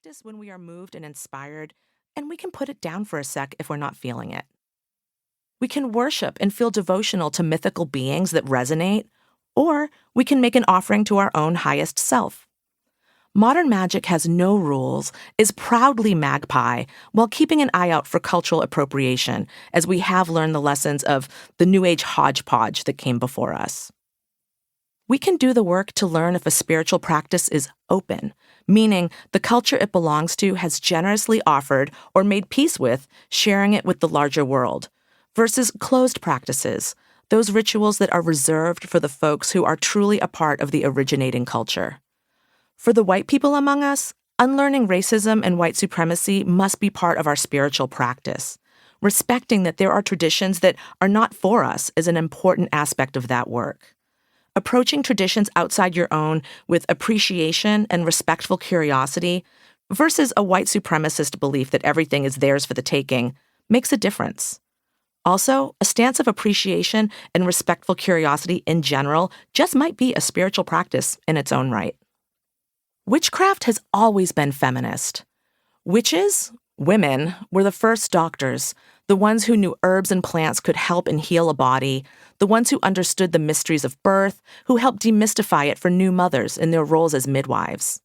practice when we are moved and inspired, and we can put it down for a sec if we're not feeling it. We can worship and feel devotional to mythical beings that resonate, or we can make an offering to our own highest self. Modern magic has no rules, is proudly magpie, while keeping an eye out for cultural appropriation, as we have learned the lessons of the New Age hodgepodge that came before us. We can do the work to learn if a spiritual practice is open, meaning the culture it belongs to has generously offered or made peace with sharing it with the larger world, versus closed practices, those rituals that are reserved for the folks who are truly a part of the originating culture. For the white people among us, unlearning racism and white supremacy must be part of our spiritual practice. Respecting that there are traditions that are not for us is an important aspect of that work. Approaching traditions outside your own with appreciation and respectful curiosity versus a white supremacist belief that everything is theirs for the taking makes a difference. Also, a stance of appreciation and respectful curiosity in general just might be a spiritual practice in its own right. Witchcraft has always been feminist. Witches, women, were the first doctors, the ones who knew herbs and plants could help and heal a body, the ones who understood the mysteries of birth, who helped demystify it for new mothers in their roles as midwives.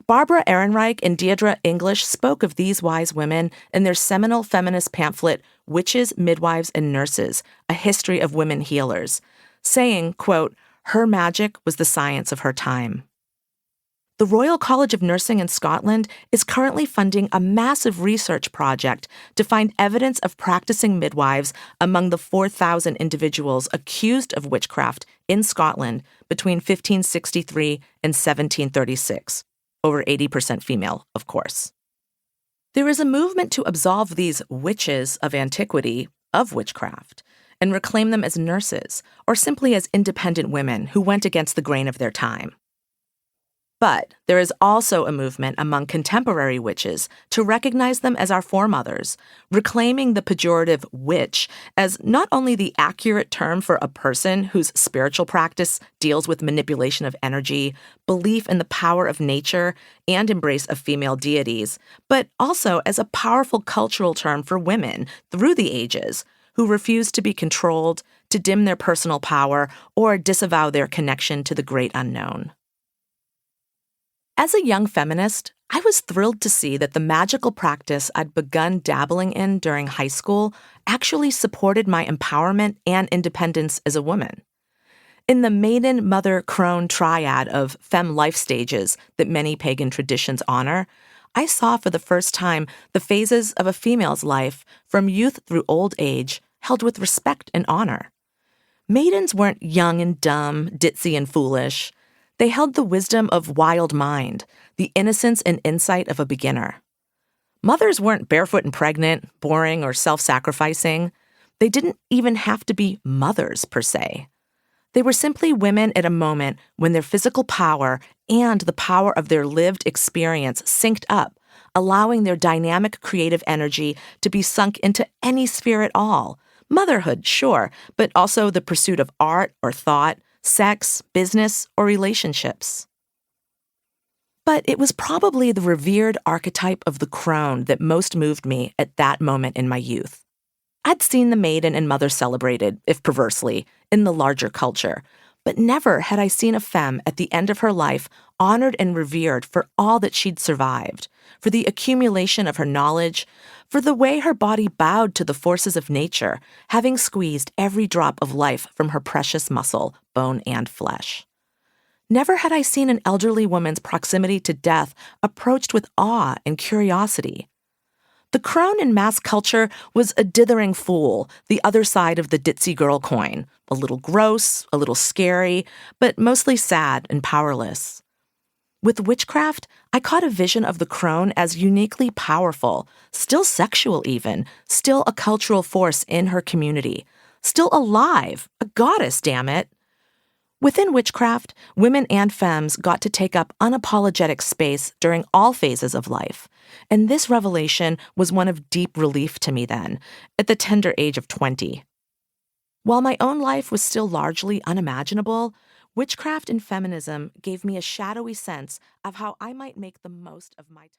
Barbara Ehrenreich and Deirdre English spoke of these wise women in their seminal feminist pamphlet, Witches, Midwives, and Nurses, A History of Women Healers, saying, quote, "Her magic was the science of her time." The Royal College of Nursing in Scotland is currently funding a massive research project to find evidence of practicing midwives among the 4,000 individuals accused of witchcraft in Scotland between 1563 and 1736, over 80% female, of course. There is a movement to absolve these witches of antiquity of witchcraft and reclaim them as nurses or simply as independent women who went against the grain of their time. But there is also a movement among contemporary witches to recognize them as our foremothers, reclaiming the pejorative witch as not only the accurate term for a person whose spiritual practice deals with manipulation of energy, belief in the power of nature, and embrace of female deities, but also as a powerful cultural term for women through the ages who refuse to be controlled, to dim their personal power, or disavow their connection to the great unknown. As a young feminist, I was thrilled to see that the magical practice I'd begun dabbling in during high school actually supported my empowerment and independence as a woman. In the maiden, mother, crone triad of femme life stages that many pagan traditions honor, I saw for the first time the phases of a female's life from youth through old age held with respect and honor. Maidens weren't young and dumb, ditzy and foolish. They held the wisdom of wild mind, the innocence and insight of a beginner. Mothers weren't barefoot and pregnant, boring, or self-sacrificing. They didn't even have to be mothers, per se. They were simply women at a moment when their physical power and the power of their lived experience synced up, allowing their dynamic creative energy to be sunk into any sphere at all. Motherhood, sure, but also the pursuit of art or thought, sex, business, or relationships. But it was probably the revered archetype of the crone that most moved me at that moment in my youth. I'd seen the maiden and mother celebrated, if perversely, in the larger culture, but never had I seen a femme at the end of her life honored and revered for all that she'd survived, for the accumulation of her knowledge, for the way her body bowed to the forces of nature, having squeezed every drop of life from her precious muscle, bone, and flesh. Never had I seen an elderly woman's proximity to death approached with awe and curiosity. The crone in mass culture was a dithering fool, the other side of the ditzy girl coin, a little gross, a little scary, but mostly sad and powerless. With witchcraft, I caught a vision of the crone as uniquely powerful, still sexual even, still a cultural force in her community, still alive, a goddess, damn it. Within witchcraft, women and femmes got to take up unapologetic space during all phases of life, and this revelation was one of deep relief to me then, at the tender age of 20. While my own life was still largely unimaginable, witchcraft and feminism gave me a shadowy sense of how I might make the most of my time.